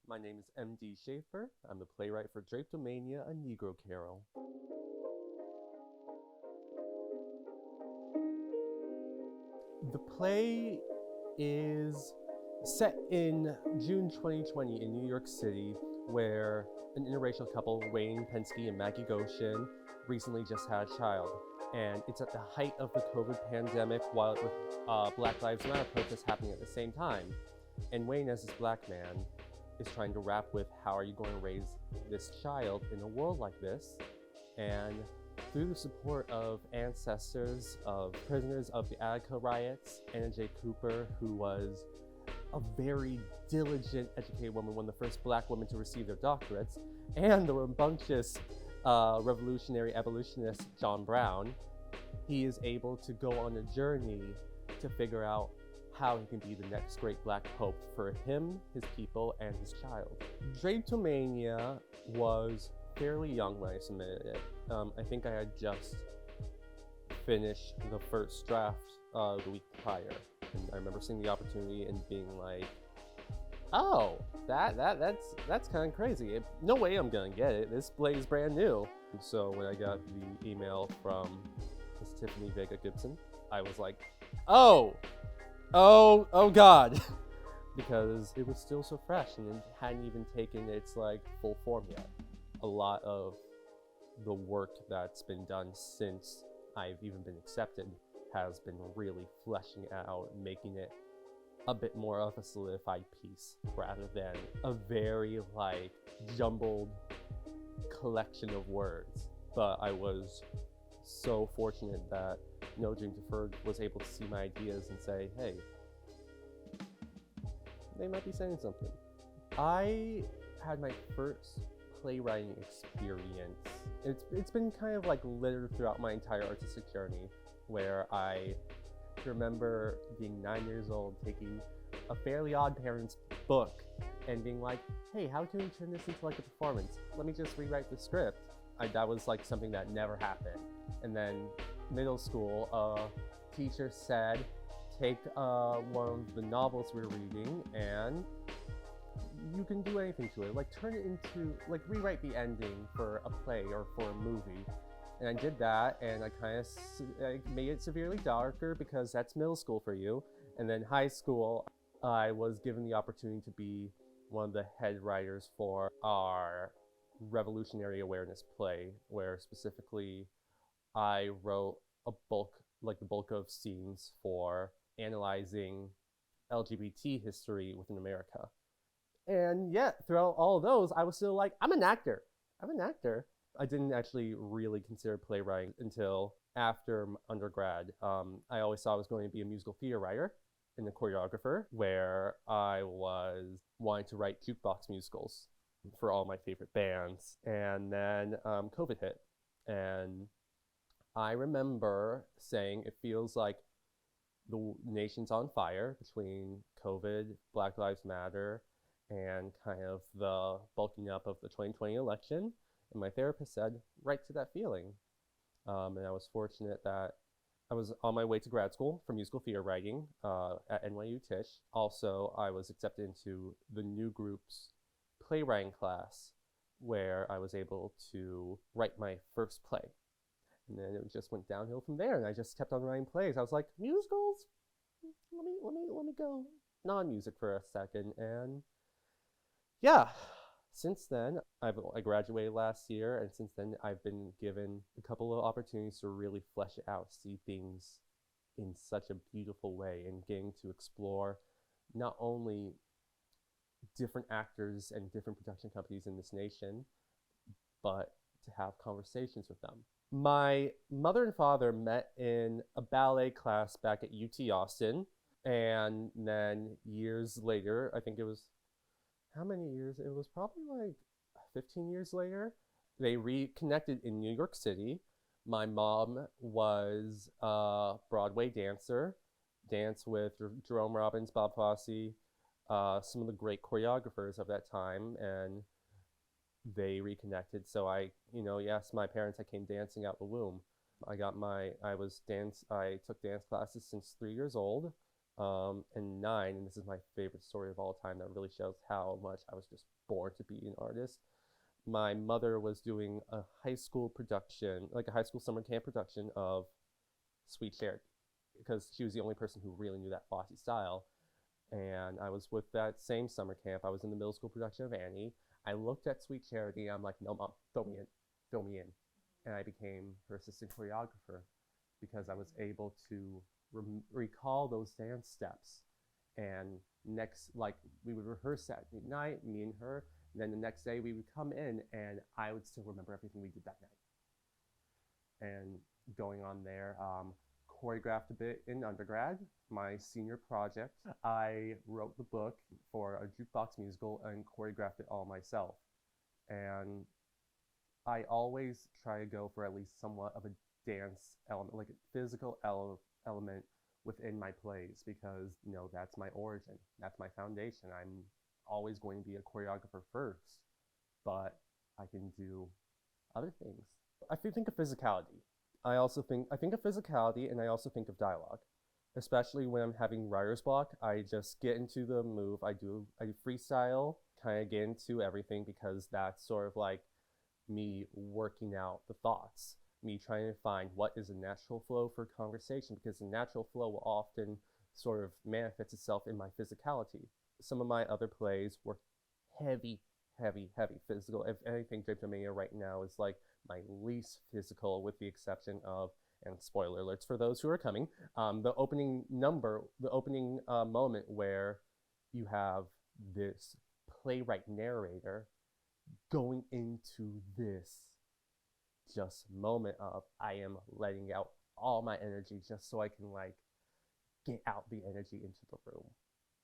My name is MD Schaffer. I'm the playwright for Drapetomania, a Negro Carol. The play is set in June 2020 in New York City, where an interracial couple, Wayne Penske and Maggie Goshen, recently just had a child. And it's at the height of the COVID pandemic, while with Black Lives Matter protests happening at the same time. And Wayne, as this black man, is trying to rap with how are you going to raise this child in a world like this. And through the support of ancestors of prisoners of the Attica riots, Anna J. Cooper, who was a very diligent, educated woman, one of the first black women to receive their doctorates, and the rambunctious revolutionary abolitionist John Brown, he is able to go on a journey to figure out how he can be the next great black hope for him, his people, and his child. Drapetomania was fairly young when I submitted it. I think I had just finished the first draft the week prior. And I remember seeing the opportunity and being like, oh, that's kind of crazy. No way I'm gonna get it. This play is brand new. And so when I got the email from Miss Tiffany Vega Gibson, I was like, oh God, because it was still so fresh and it hadn't even taken its full form yet. A lot of the work that's been done since I've even been accepted has been really fleshing out, making it a bit more of a solidified piece rather than a very jumbled collection of words. But I was so fortunate that Dream Deferred was able to see my ideas and say, hey, they might be saying something. I had my first playwriting experience. It's been kind of littered throughout my entire artistic journey, where I remember being 9 years old, taking a Fairly Odd Parents book and being like, hey, how can we turn this into a performance? Let me just rewrite the script. That was something that never happened. And then middle school, a teacher said, take one of the novels we were reading and you can do anything to it. Turn it into, rewrite the ending for a play or for a movie. And I did that, and I kind of made it severely darker because that's middle school for you. And then high school, I was given the opportunity to be one of the head writers for our revolutionary awareness play, where specifically I wrote the bulk of scenes for analyzing LGBT history within America. And yet, throughout all of those, I was still I'm an actor. I didn't actually really consider playwriting until after undergrad. I always thought I was going to be a musical theater writer and a choreographer, where I was wanting to write jukebox musicals for all my favorite bands. And then COVID hit, and I remember saying it feels like the nation's on fire between COVID, Black Lives Matter, and kind of the bulking up of the 2020 election. And my therapist said, right to that feeling. And I was fortunate that I was on my way to grad school for musical theater writing at NYU Tisch. Also, I was accepted into the new group's playwriting class, where I was able to write my first play. And then it just went downhill from there, and I just kept on writing plays. I was like, musicals? Let me go non-music for a second. And yeah, since then, I graduated last year, and since then I've been given a couple of opportunities to really flesh it out, see things in such a beautiful way, and getting to explore not only different actors and different production companies in this nation, but to have conversations with them. My mother and father met in a ballet class back at UT Austin, and then years later, I think it was, how many years? It was probably 15 years later, they reconnected in New York City. My mom was a Broadway dancer, danced with Jerome Robbins, Bob Fosse, some of the great choreographers of that time, and they reconnected. So I asked my parents, I came dancing out the womb. I took dance classes since 3 years old. and 9, and this is my favorite story of all time that really shows how much I was just born to be an artist. My mother was doing a high school production, like a high school summer camp production of Sweet Charity, because she was the only person who really knew that Fosse style. And I was with that same summer camp. I was in the middle school production of Annie. I looked at Sweet Charity. I'm like, no, Mom, throw me in, throw me in. And I became her assistant choreographer because I was able to recall those dance steps. And like, we would rehearse at night, me and her. And then the next day we would come in and I would still remember everything we did that night. And going on there, choreographed a bit in undergrad, my senior project. I wrote the book for a jukebox musical and choreographed it all myself. And I always try to go for at least somewhat of a dance element, like a physical element within my plays, because, you know, that's my origin, that's my foundation. I'm always going to be a choreographer first, but I can do other things. I think of physicality. I think of physicality, and I also think of dialogue. Especially when I'm having writer's block, I just get into the move. I do freestyle, kind of get into everything, because that's sort of like me working out the thoughts, me trying to find what is a natural flow for conversation, because the natural flow will often sort of manifest itself in my physicality. Some of my other plays were heavy physical. If anything, Drapetomania right now is like my least physical, with the exception of, and spoiler alerts for those who are coming, the opening moment where you have this playwright narrator going into this just moment of, I am letting out all my energy just so I can like get out the energy into the room,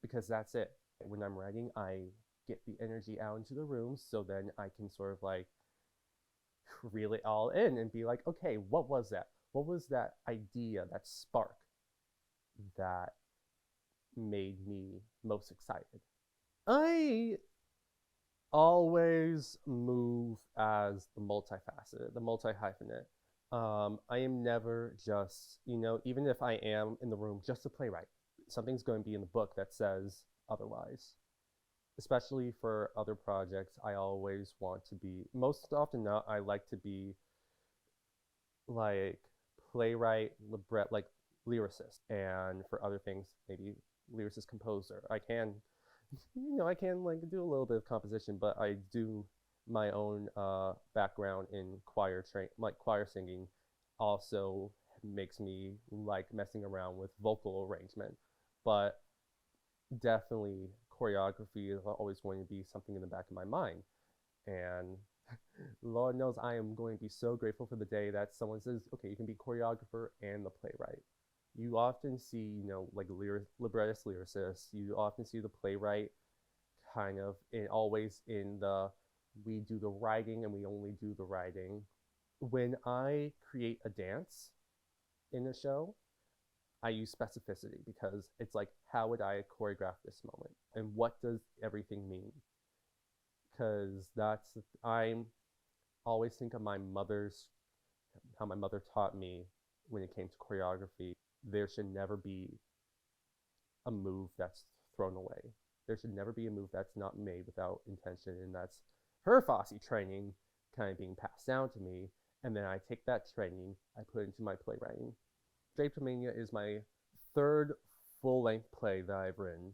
because that's it. When I'm writing, I get the energy out into the room, so then I can sort of like reel it all in and be like, okay, what was that? What was that idea, that spark that made me most excited? I always move as the multifaceted, the multi-hyphenate. I am never just, you know, even if I am in the room just a playwright, something's going to be in the book that says otherwise. Especially for other projects, I always want to be, most often not, I like to be like playwright, libret, like lyricist, and for other things, maybe lyricist composer. I can, you know, I can like do a little bit of composition, but I do my own background in choir singing also makes me like messing around with vocal arrangement. But definitely choreography is always going to be something in the back of my mind. And Lord knows I am going to be so grateful for the day that someone says, okay, you can be choreographer and the playwright. You often see, you know, like librettist lyricists, you often see the playwright kind of always in the, we do the writing and we only do the writing. When I create a dance in a show, I use specificity, because it's like, how would I choreograph this moment? And what does everything mean? Because I always think of how my mother taught me when it came to choreography. There should never be a move that's thrown away. There should never be a move that's not made without intention, and that's her Fosse training kind of being passed down to me, and then I take that training, I put it into my playwriting. Drapetomania is my third full-length play that I've written,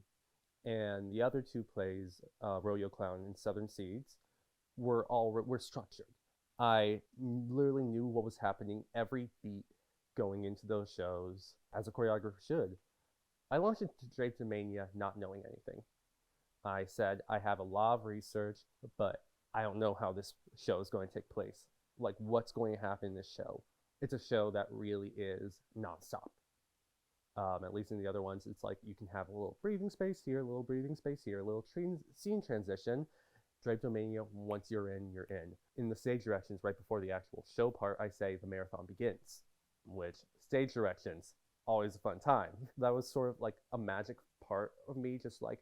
and the other two plays, Rodeo Clown and Southern Seeds, were structured. I literally knew what was happening every beat going into those shows, as a choreographer should. I launched into Drapetomania not knowing anything. I said, I have a lot of research, but I don't know how this show is going to take place. Like, what's going to happen in this show? It's a show that really is nonstop. At least in the other ones, it's like you can have a little breathing space here, a little breathing space here, a little scene transition. Drapetomania, once you're in, you're in. In the stage directions, right before the actual show part, I say the marathon begins, which stage directions, always a fun time. That was sort of like a magic part of me, just like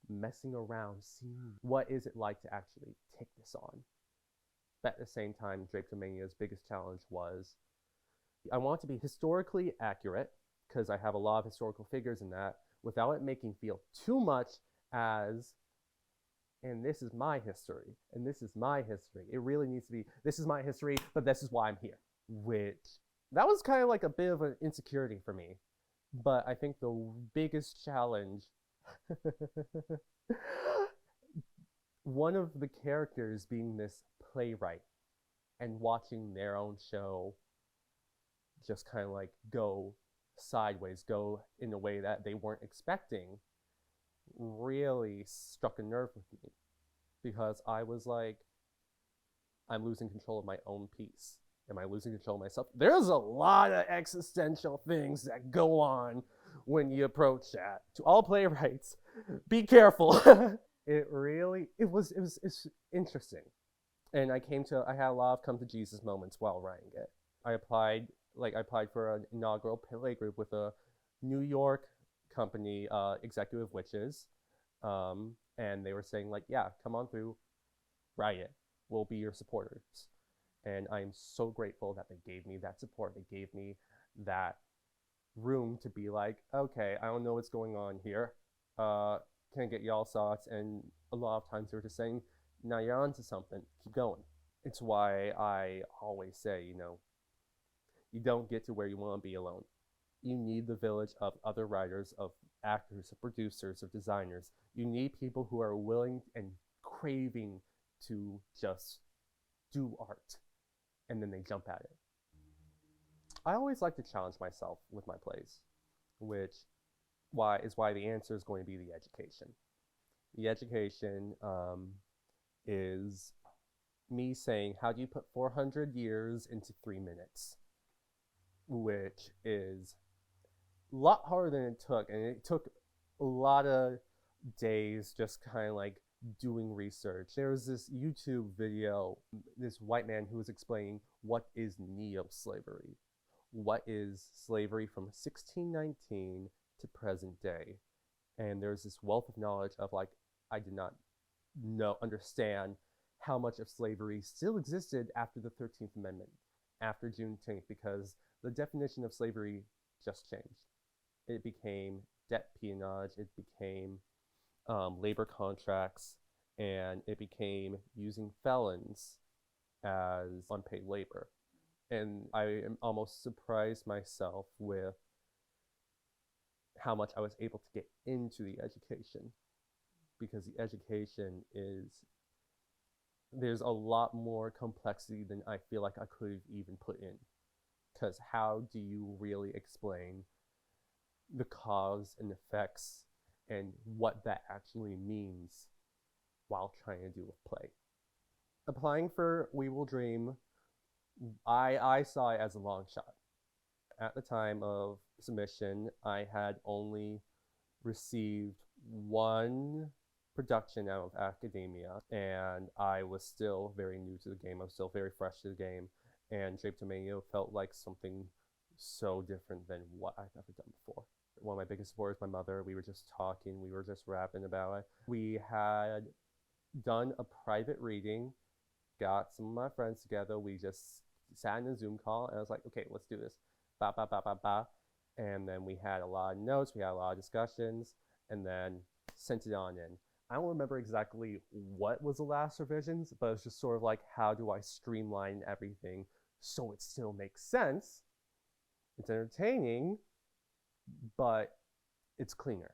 messing around, seeing what is it like to actually take this on. But at the same time, Drapetomania's biggest challenge was, I want to be historically accurate, because I have a lot of historical figures in that, without it making feel too much as, and this is my history, and this is my history. It really needs to be, this is my history, but this is why I'm here. Which, that was kind of like a bit of an insecurity for me. But I think the biggest challenge, one of the characters being this playwright and watching their own show just kind of like go sideways, go in a way that they weren't expecting, really struck a nerve with me, because I was like, I'm losing control of my own piece. Am I losing control of myself? There's a lot of existential things that go on when you approach that. To all playwrights, be careful. It was interesting. And I had a lot of come to Jesus moments while writing it. I applied for an inaugural play group with a New York company, Executive Witches. And they were saying like, yeah, come on through, write it. We'll be your supporters. And I'm so grateful that they gave me that support. They gave me that room to be like, okay, I don't know what's going on here. Can I get y'all's thoughts? And a lot of times they were just saying, now you're onto something, keep going. It's why I always say, you don't get to where you want to be alone. You need the village of other writers, of actors, of producers, of designers. You need people who are willing and craving to just do art, and then they jump at it. I always like to challenge myself with my plays, which is why the answer is going to be the education. The education is me saying, how do you put 400 years into 3 minutes? Which is a lot harder than it took, and it took a lot of days just kind of like doing research. There was this YouTube video, this white man who was explaining what is neo-slavery. What is slavery from 1619 to present day? And there's this wealth of knowledge of like, I did not understand how much of slavery still existed after the 13th Amendment, after Juneteenth, because the definition of slavery just changed. It became debt peonage, it became labor contracts, and it became using felons as unpaid labor. And I am almost surprised myself with how much I was able to get into the education, because the education there's a lot more complexity than I feel like I could have even put in. Because how do you really explain the cause and effects and what that actually means while trying to do a play? Applying for We Will Dream, I saw it as a long shot. At the time of submission, I had only received one production out of academia, and I was still very new to the game. I was still very fresh to the game, and Drapetomania felt like something so different than what I've ever done before. One of my biggest supporters, my mother, we were just talking, we were just rapping about it. We had done a private reading, got some of my friends together, we just sat in a Zoom call, and I was like, okay, let's do this. Ba, ba, ba, ba, ba. And then we had a lot of notes, we had a lot of discussions, and then sent it on in. I don't remember exactly what was the last revisions, but it's just sort of like, how do I streamline everything so it still makes sense? It's entertaining, but it's cleaner.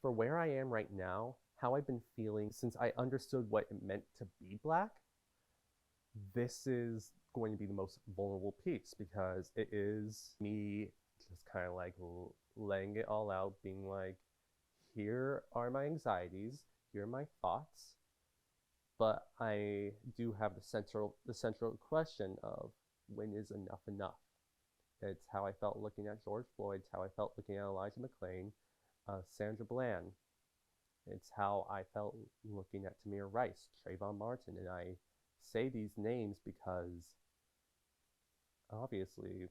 For where I am right now, how I've been feeling since I understood what it meant to be Black, this is going to be the most vulnerable piece, because it is me just kind of like laying it all out, being like, here are my anxieties, here are my thoughts, but I do have the central question of, when is enough enough? It's how I felt looking at George Floyd, it's how I felt looking at Elijah McClain, Sandra Bland. It's how I felt looking at Tamir Rice, Trayvon Martin, and I say these names because obviously it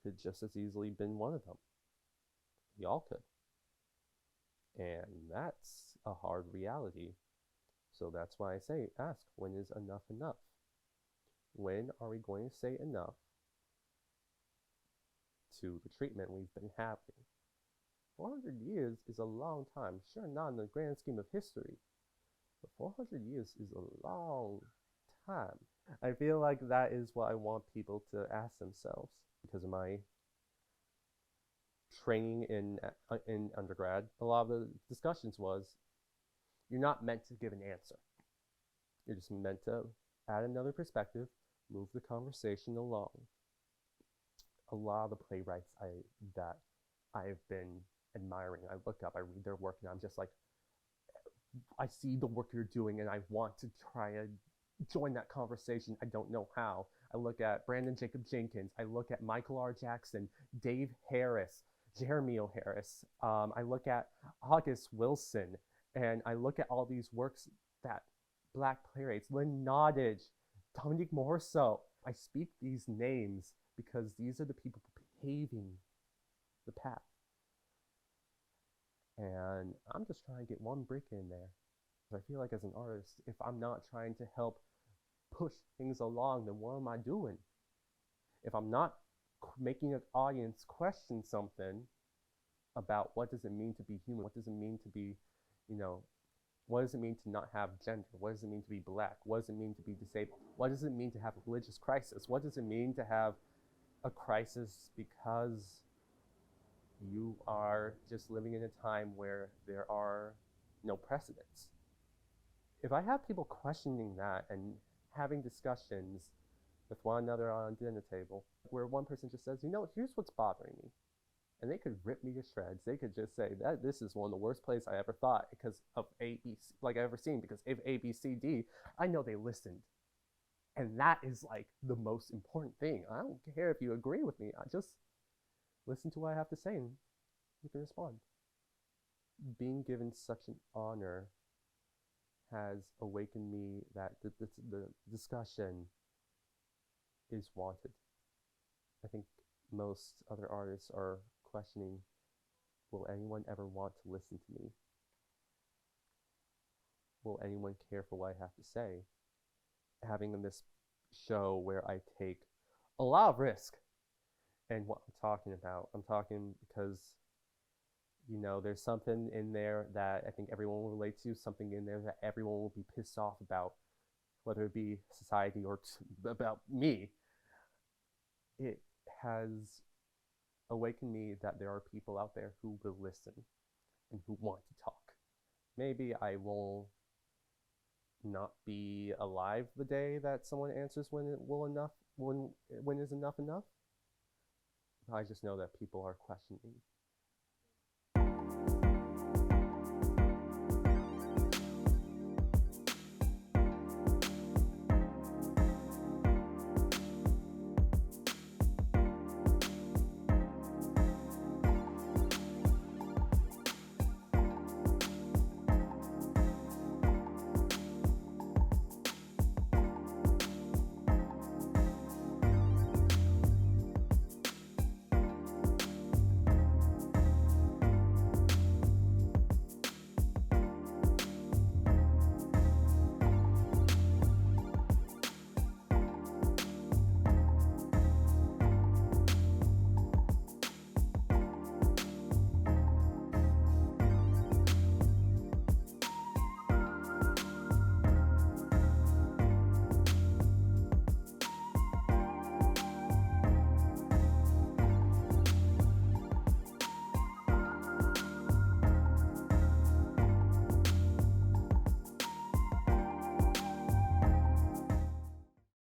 could just as easily been one of them. Y'all could. And that's a hard reality. So that's why I say, ask, when is enough enough? When are we going to say enough to the treatment we've been having. 400 years is a long time. Sure, not in the grand scheme of history, but 400 years is a long time. I feel like that is what I want people to ask themselves. Because of my training in undergrad, a lot of the discussions was, you're not meant to give an answer. You're just meant to add another perspective, move the conversation along. A lot of the playwrights that I've been admiring, I look up, I read their work, and I'm just like, I see the work you're doing, and I want to try to join that conversation. I don't know how. I look at Brandon Jacob Jenkins. I look at Michael R. Jackson, Dave Harris, Jeremy O'Harris. I look at August Wilson, and I look at all these works that Black playwrights, Lynn Nottage, Dominique Morso. I speak these names because these are the people paving the path. And I'm just trying to get one brick in there. I feel like as an artist, if I'm not trying to help push things along, then what am I doing? If I'm not making an audience question something about what does it mean to be human, what does it mean to be, what does it mean to not have gender? What does it mean to be Black? What does it mean to be disabled? What does it mean to have a religious crisis? What does it mean to have a crisis because you are just living in a time where there are no precedents? If I have people questioning that and having discussions with one another on a dinner table where one person just says, here's what's bothering me. And they could rip me to shreds. They could just say that this is one of the worst plays I ever thought because of A, B, C, like I ever seen, because of A, B, C, D. I know they listened. And that is like the most important thing. I don't care if you agree with me. I just listen to what I have to say and you can respond. Being given such an honor has awakened me that the discussion is wanted. I think most other artists are questioning, will anyone ever want to listen to me? Will anyone care for what I have to say? Having this show where I take a lot of risk. And what I'm talking about, I'm talking because there's something in there that I think everyone will relate to, something in there that everyone will be pissed off about, whether it be society or about me. It has awakened me that there are people out there who will listen and who want to talk. Maybe I will not be alive the day that someone answers when is enough enough. I just know that people are questioning